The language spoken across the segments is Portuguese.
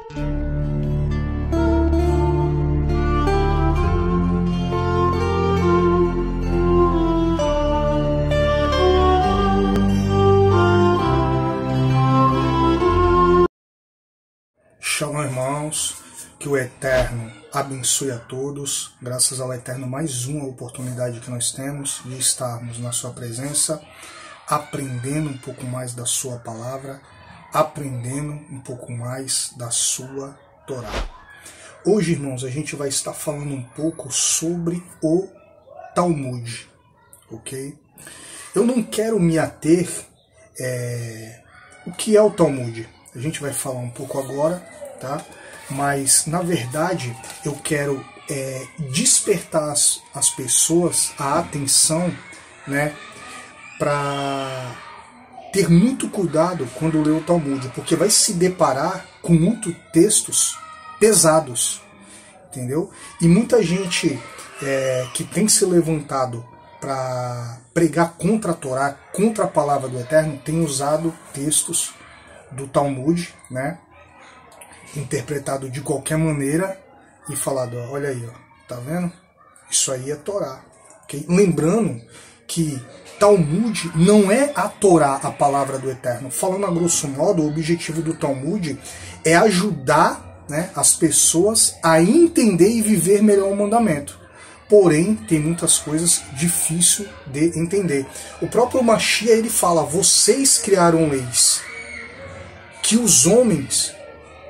Shalom, irmãos, que o Eterno abençoe a todos, graças ao Eterno, mais uma oportunidade que nós temos de estarmos na sua presença, aprendendo um pouco mais da sua palavra, aprendendo um pouco mais da sua Torá. Hoje, irmãos, a gente vai estar falando um pouco sobre o Talmud, ok? Eu não quero me ater o que é o Talmud. A gente vai falar um pouco agora, tá? Mas, na verdade, eu quero despertar as pessoas a atenção, né? Para ter muito cuidado quando lê o Talmud, porque vai se deparar com muitos textos pesados, entendeu? E muita gente que tem se levantado para pregar contra a Torá, contra a palavra do Eterno, tem usado textos do Talmud, né, interpretado de qualquer maneira e falado, ó, olha aí, ó, tá vendo? Isso aí é Torá, okay? Lembrando que Talmud não é a Torá, a palavra do Eterno. Falando a grosso modo, o objetivo do Talmud é ajudar, né, as pessoas a entender e viver melhor o mandamento. Porém, tem muitas coisas difíceis de entender. O próprio Mashiach, ele fala, vocês criaram leis que os homens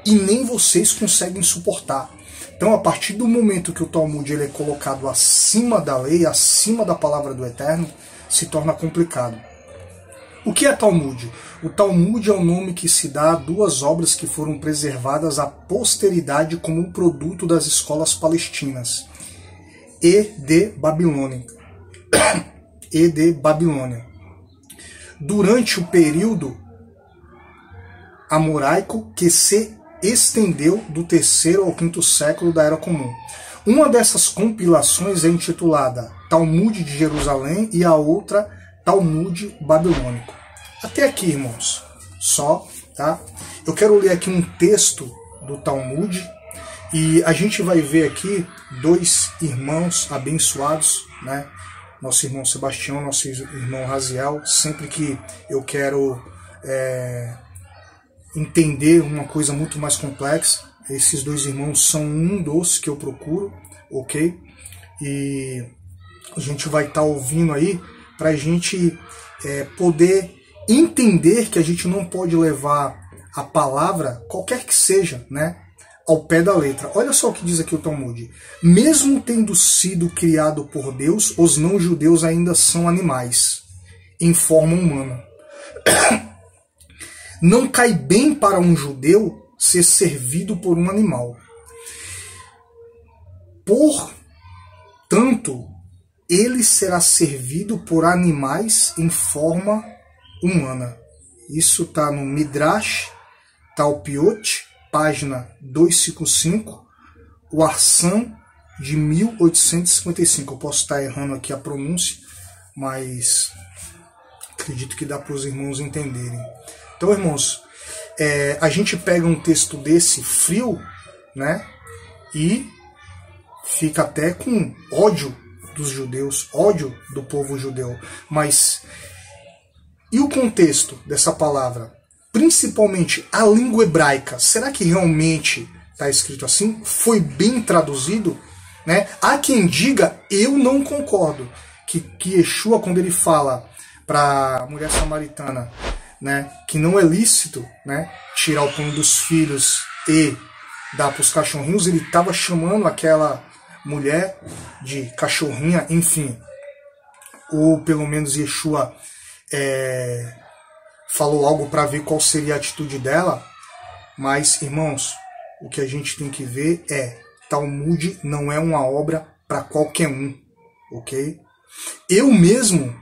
e nem vocês conseguem suportar. Então, a partir do momento que o Talmud ele é colocado acima da lei, acima da palavra do Eterno, se torna complicado. O que é Talmud? O Talmud é o nome que se dá a duas obras que foram preservadas à posteridade como um produto das escolas palestinas e de Babilônia. Durante o período amoraico que se estendeu do 3º ao 5º século da Era Comum. Uma dessas compilações é intitulada Talmud de Jerusalém e a outra Talmud Babilônico. Até aqui, irmãos, só, tá? Eu quero ler aqui um texto do Talmud e a gente vai ver aqui dois irmãos abençoados, né? Nosso irmão Sebastião, nosso irmão Raziel. Sempre que eu quero entender uma coisa muito mais complexa, esses dois irmãos são um dos que eu procuro, ok? E a gente vai estar ouvindo aí para a gente poder entender que a gente não pode levar a palavra, qualquer que seja, né, ao pé da letra. Olha só o que diz aqui o Talmud. Mesmo tendo sido criado por Deus, os não-judeus ainda são animais, em forma humana. Não cai bem para um judeu ser servido por um animal. Portanto, ele será servido por animais em forma humana. Isso está no Midrash Talpiot, página 255, o Arsan de 1855. Eu posso estar errando aqui a pronúncia, mas acredito que dá para os irmãos entenderem. Então, irmãos, a gente pega um texto desse frio, né, e fica até com ódio dos judeus, ódio do povo judeu. Mas, e o contexto dessa palavra? Principalmente a língua hebraica, será que realmente está escrito assim? Foi bem traduzido? Né? Há quem diga, eu não concordo, que Yeshua, quando ele fala para a mulher samaritana, né, que não é lícito, né, tirar o pão dos filhos e dar para os cachorrinhos, ele estava chamando aquela mulher de cachorrinha, enfim. Ou pelo menos Yeshua falou algo para ver qual seria a atitude dela. Mas, irmãos, o que a gente tem que ver Talmud não é uma obra para qualquer um, ok? Eu mesmo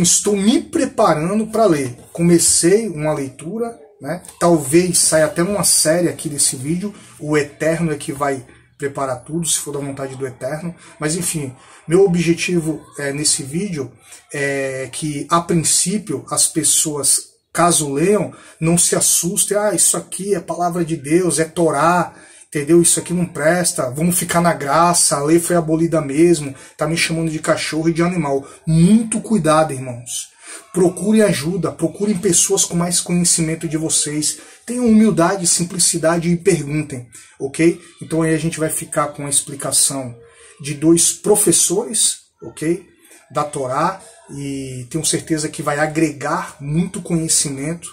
estou me preparando para ler. Comecei uma leitura, né? Talvez saia até uma série aqui desse vídeo. O Eterno é que vai preparar tudo, se for da vontade do Eterno. Mas enfim, meu objetivo nesse vídeo é que, a princípio, as pessoas caso leiam, não se assustem, isso aqui é palavra de Deus, é Torá, entendeu? Isso aqui não presta, vamos ficar na graça, a lei foi abolida mesmo, tá me chamando de cachorro e de animal. Muito cuidado, irmãos. Procurem ajuda, procurem pessoas com mais conhecimento de vocês. Tenham humildade, simplicidade e perguntem, ok? Então aí a gente vai ficar com a explicação de 2 professores, ok? Da Torá, e tenho certeza que vai agregar muito conhecimento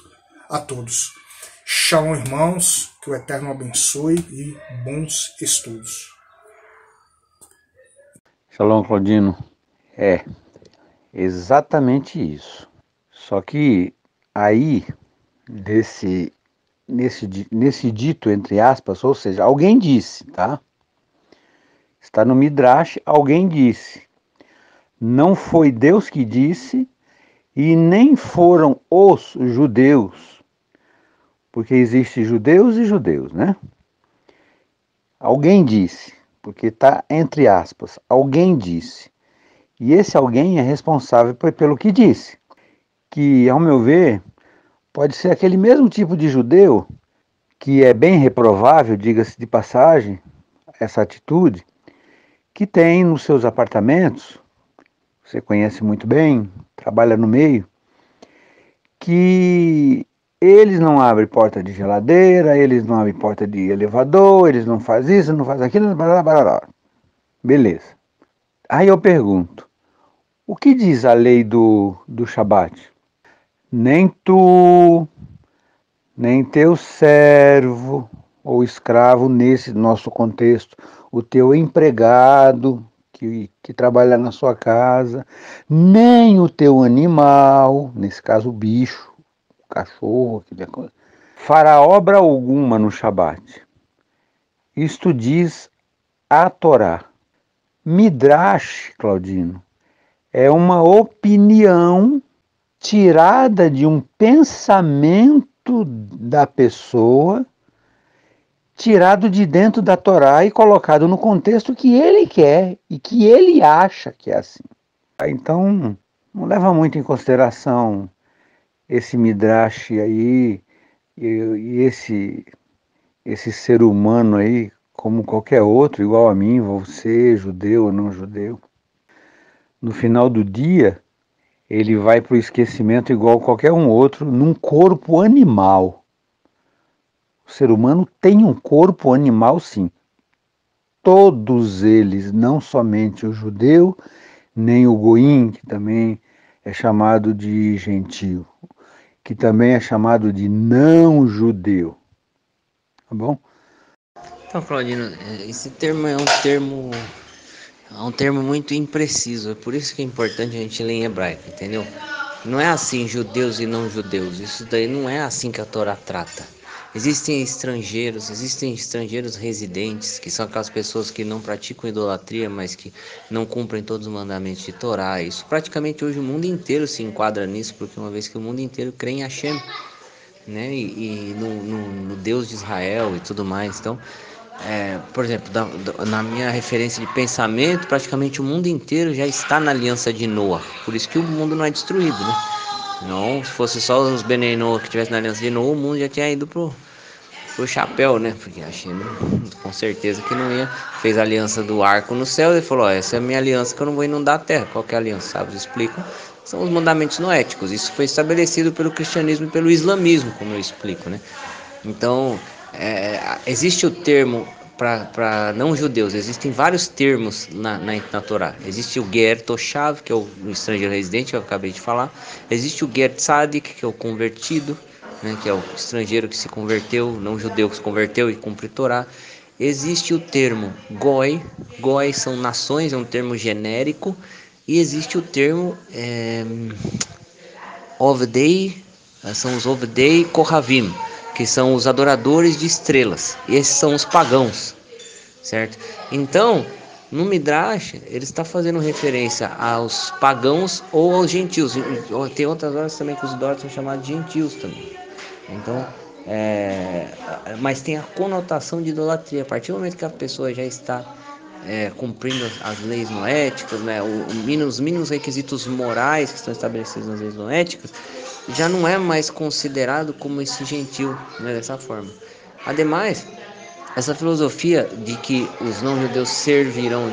a todos. Shalom, irmãos, que o Eterno abençoe e bons estudos. Shalom, Claudino. É exatamente isso. Só que aí, nesse dito, entre aspas, ou seja, alguém disse, tá? Está no Midrash, alguém disse. Não foi Deus que disse e nem foram os judeus, porque existe judeus e judeus, né? Alguém disse, porque está entre aspas, alguém disse. E esse alguém é responsável pelo que disse, que, ao meu ver, pode ser aquele mesmo tipo de judeu, que é bem reprovável, diga-se de passagem, essa atitude, que tem nos seus apartamentos, você conhece muito bem, trabalha no meio, que eles não abrem porta de geladeira, eles não abrem porta de elevador, eles não fazem isso, não fazem aquilo, blá, blá, blá. Beleza. Aí eu pergunto, o que diz a lei do Shabat? Nem tu, nem teu servo ou escravo, nesse nosso contexto, o teu empregado que trabalha na sua casa, nem o teu animal, nesse caso o bicho, o cachorro, fará obra alguma no Shabat. Isto diz a Torá. Midrash, Claudino, é uma opinião tirada de um pensamento da pessoa, tirado de dentro da Torá e colocado no contexto que ele quer e que ele acha que é assim. Então, não leva muito em consideração esse Midrash aí e esse ser humano aí, como qualquer outro, igual a mim, você, judeu ou não judeu. No final do dia, ele vai para o esquecimento igual qualquer um outro, num corpo animal. O ser humano tem um corpo animal, sim. Todos eles, não somente o judeu, nem o goim, que também é chamado de gentio, que também é chamado de não judeu. Tá bom? Então, Claudino, esse termo é um termo muito impreciso. É por isso que é importante a gente ler em hebraico, entendeu? Não é assim judeus e não judeus. Isso daí não é assim que a Torá trata. Existem estrangeiros residentes, que são aquelas pessoas que não praticam idolatria, mas que não cumprem todos os mandamentos de Torá. Isso praticamente hoje o mundo inteiro se enquadra nisso, porque uma vez que o mundo inteiro crê em Hashem, né? E no Deus de Israel e tudo mais. Então, por exemplo, na minha referência de pensamento, praticamente o mundo inteiro já está na aliança de Noah. Por isso que o mundo não é destruído, né? Não, se fosse só os Benei Noah que estivessem na aliança de Noah, o mundo já tinha ido pro chapéu, né? Porque a China, com certeza que não ia. Fez a aliança do arco no céu e falou: essa é a minha aliança que eu não vou inundar a terra. Qual que é a aliança? Sábios explicam. São os mandamentos noéticos. Isso foi estabelecido pelo cristianismo e pelo islamismo, como eu explico, né? Então, existe o termo para não judeus, existem vários termos na Torá. Existe o Ger Toshav, que é o estrangeiro residente, que eu acabei de falar. Existe o Ger Tzadik, que é o convertido, né, que é o estrangeiro que se converteu, não judeu que se converteu e cumpre Torá. Existe o termo Goi, Goi são nações, é um termo genérico. E existe o termo Ovdei, são os Ovdei Kohavim, que são os adoradores de estrelas. E esses são os pagãos, certo? Então, no Midrash, ele está fazendo referência aos pagãos ou aos gentios. Tem outras horas também que os idólatras são chamados de gentios também. Então, mas tem a conotação de idolatria. A partir do momento que a pessoa já está cumprindo as leis noéticas, né, os mínimos requisitos morais que estão estabelecidos nas leis noéticas, já não é mais considerado como esse gentil, né, dessa forma. Ademais, essa filosofia de que os não-judeus servirão,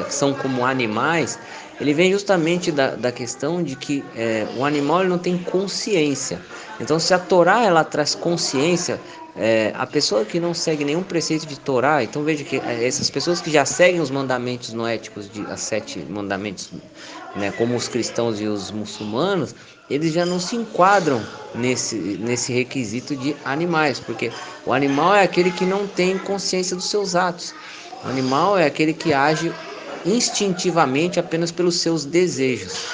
são como animais, ele vem justamente da questão de que o animal ele não tem consciência. Então, se a Torá ela traz consciência, a pessoa que não segue nenhum preceito de Torá, então veja que essas pessoas que já seguem os mandamentos noéticos, as 7 mandamentos, né, como os cristãos e os muçulmanos, eles já não se enquadram nesse requisito de animais, porque o animal é aquele que não tem consciência dos seus atos. O animal é aquele que age instintivamente apenas pelos seus desejos,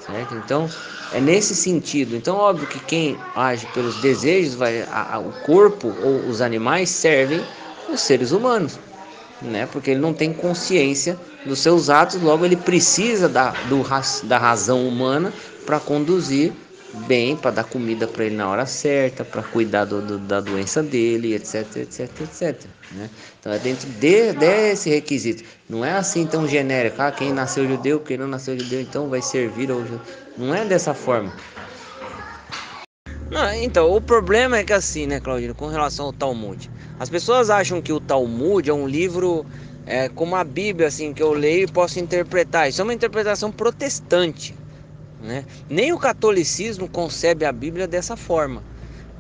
certo? Então, é nesse sentido. Então, óbvio que quem age pelos desejos, o corpo ou os animais servem os seres humanos, né? Porque ele não tem consciência dos seus atos, logo ele precisa da razão humana para conduzir bem, para dar comida para ele na hora certa, para cuidar da doença dele, etc, etc, etc, né? Então é dentro desse requisito. Não é assim tão genérico, quem nasceu judeu, quem não nasceu judeu, então vai servir ao judeu. Não é dessa forma. Não, então, o problema é que assim, né, Claudino, com relação ao Talmud, as pessoas acham que o Talmud é um livro como a Bíblia, assim, que eu leio e posso interpretar. Isso é uma interpretação protestante, né? Nem o catolicismo concebe a Bíblia dessa forma,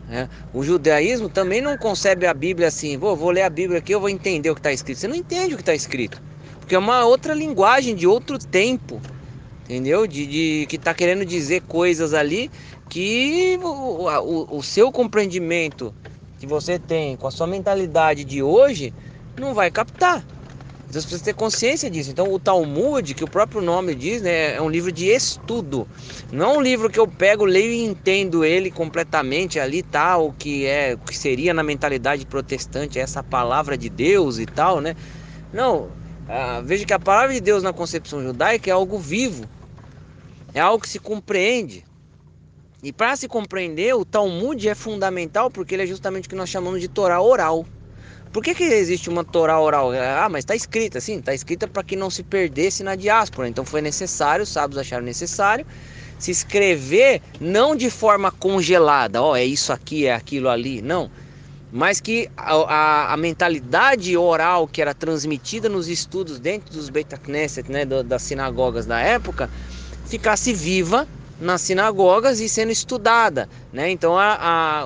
né? O judaísmo também não concebe a Bíblia assim, vou ler a Bíblia aqui, eu vou entender o que está escrito. Você não entende o que está escrito, porque é uma outra linguagem de outro tempo, entendeu? Que está querendo dizer coisas ali que o seu compreendimento que você tem com a sua mentalidade de hoje não vai captar. Então você precisa ter consciência disso. Então o Talmud, que o próprio nome diz, né, é um livro de estudo. Não é um livro que eu pego, leio e entendo ele completamente ali, tal, o que seria na mentalidade protestante essa palavra de Deus e tal, né? Não, veja que a palavra de Deus na concepção judaica é algo vivo, é algo que se compreende. E para se compreender, o Talmud é fundamental porque ele é justamente o que nós chamamos de Torá oral. Por que existe uma Torá oral? Mas está escrita, sim, está escrita para que não se perdesse na diáspora. Então foi necessário, os sábios acharam necessário se escrever não de forma congelada, é isso aqui, é aquilo ali, não. Mas que a mentalidade oral que era transmitida nos estudos dentro dos Beit Knesset, né, das sinagogas da época, ficasse viva nas sinagogas e sendo estudada, né? Então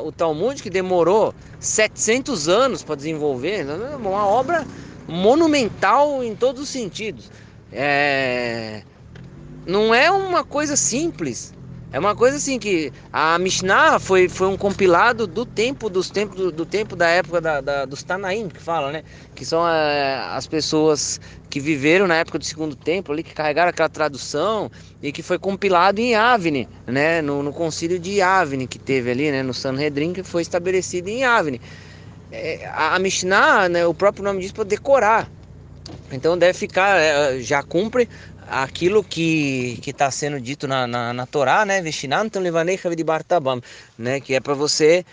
o Talmud, que demorou 700 anos para desenvolver, é uma obra monumental em todos os sentidos. Não é uma coisa simples. É uma coisa assim que a Mishnah foi um compilado do tempo da época dos Tanaim, que fala, né? Que são as pessoas que viveram na época do Segundo Templo ali, que carregaram aquela tradução e que foi compilado em Avni, né? No concílio de Avni que teve ali, né? No Sanhedrin, que foi estabelecido em Avni. A Mishnah, né? O próprio nome diz para decorar. Então deve ficar, já cumpre aquilo que está sendo dito na Torá, né? Veshinantam levanei de Bartabam, né? Que é para você,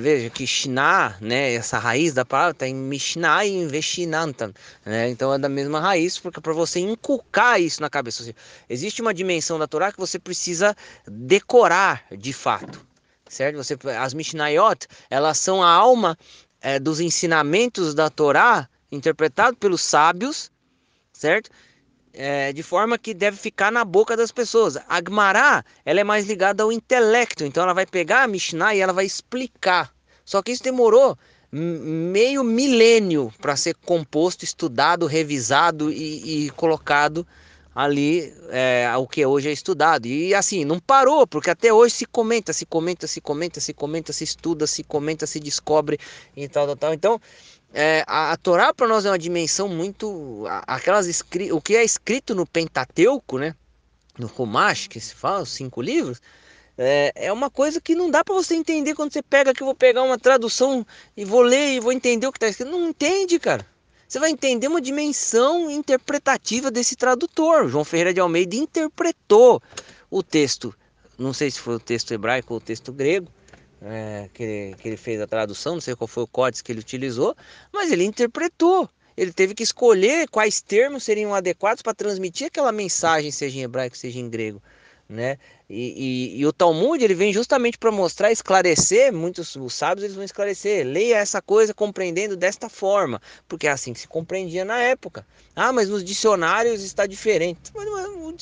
veja que Shina, né? Essa raiz da palavra está em Mishnah e em Veshinantam, né? Então é da mesma raiz, porque para você inculcar isso na cabeça. Ou seja, existe uma dimensão da Torá que você precisa decorar de fato, certo? As Mishnayot, elas são a alma dos ensinamentos da Torá interpretado pelos sábios, certo? De forma que deve ficar na boca das pessoas. A Gemara, ela é mais ligada ao intelecto, então ela vai pegar a Mishnah e ela vai explicar. Só que isso demorou meio milênio para ser composto, estudado, revisado e colocado ali o que hoje é estudado. E assim, não parou, porque até hoje se comenta, se estuda, se comenta, se descobre e tal. Então, a Torá para nós é uma dimensão muito... o que é escrito no Pentateuco, né? No Chumash, que se fala, os 5 livros, é uma coisa que não dá para você entender quando você pega aqui, eu vou pegar uma tradução e vou ler e vou entender o que está escrito. Não entende, cara. Você vai entender uma dimensão interpretativa desse tradutor. João Ferreira de Almeida interpretou o texto. Não sei se foi o texto hebraico ou o texto grego, que ele fez a tradução, não sei qual foi o códice que ele utilizou, mas ele interpretou. Ele teve que escolher quais termos seriam adequados para transmitir aquela mensagem, seja em hebraico, seja em grego, né? E o Talmud, ele vem justamente para mostrar, esclarecer, muitos os sábios eles vão esclarecer, leia essa coisa compreendendo desta forma, porque é assim que se compreendia na época. Ah, mas nos dicionários está diferente. Mas o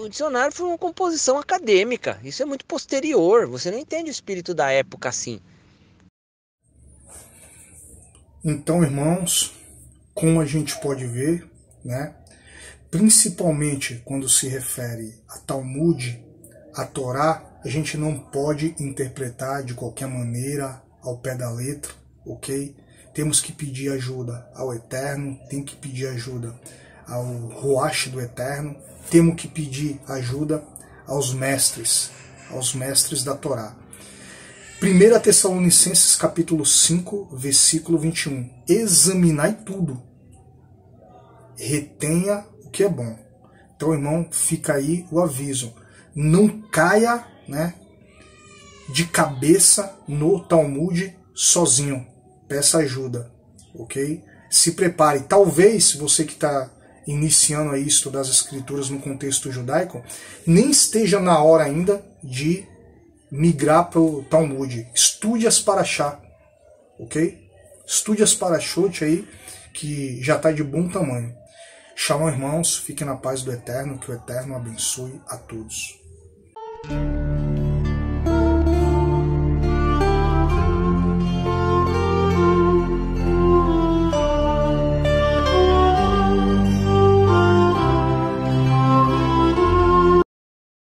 dicionário foi uma composição acadêmica, isso é muito posterior, você não entende o espírito da época assim. Então, irmãos, como a gente pode ver, né? Principalmente quando se refere a Talmud, a Torá, a gente não pode interpretar de qualquer maneira, ao pé da letra, ok? Temos que pedir ajuda ao Eterno, tem que pedir ajuda ao Ruach do Eterno, temos que pedir ajuda aos mestres da Torá. 1 Tessalonicenses capítulo 5, versículo 21. Examinai tudo, retenha o que é bom. Então, irmão, fica aí o aviso. Não caia, né, de cabeça no Talmud sozinho. Peça ajuda, ok? Se prepare. Talvez você que está iniciando aí estudar as escrituras no contexto judaico, nem esteja na hora ainda de migrar para o Talmud. Estude as Parashá, ok? Estude as Parashot aí, que já está de bom tamanho. Shalom, irmãos, fiquem na paz do Eterno, que o Eterno abençoe a todos.